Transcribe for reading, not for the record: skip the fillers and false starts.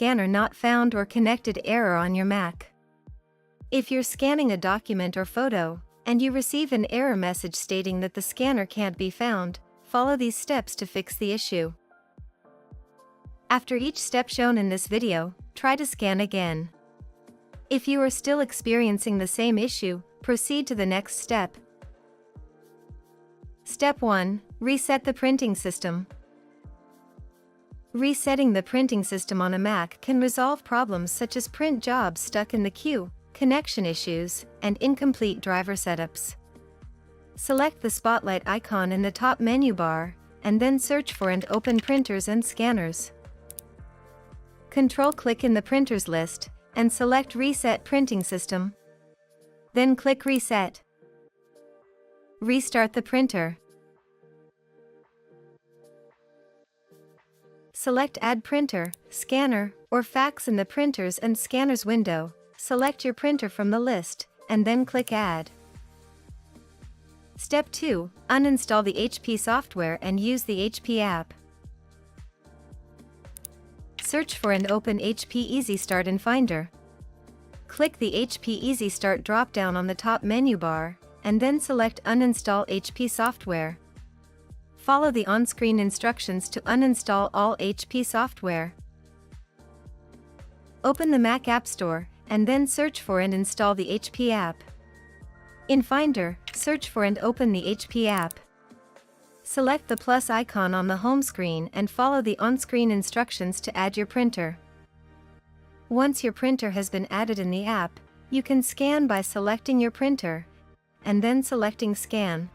Scanner not found or connected error on your Mac. If you're scanning a document or photo, and you receive an error message stating that the scanner can't be found, follow these steps to fix the issue. After each step shown in this video, try to scan again. If you are still experiencing the same issue, proceed to the next step. Step 1. Reset the printing system. Resetting the printing system on a Mac can resolve problems such as print jobs stuck in the queue, connection issues, and incomplete driver setups. Select the spotlight icon in the top menu bar, and then search for and open printers and scanners. Control-click in the printers list, and select Reset Printing System. Then click Reset. Restart the printer. Select Add Printer, Scanner, or Fax in the Printers and Scanners window. Select your printer from the list, and then click Add. Step 2. Uninstall the HP software and use the HP app. Search for and open HP Easy Start in Finder. Click the HP Easy Start drop-down on the top menu bar, and then select Uninstall HP software. Follow the on-screen instructions to uninstall all HP software. Open the Mac App Store, and then search for and install the HP app. In Finder, search for and open the HP app. Select the plus icon on the home screen and follow the on-screen instructions to add your printer. Once your printer has been added in the app, you can scan by selecting your printer, and then selecting Scan,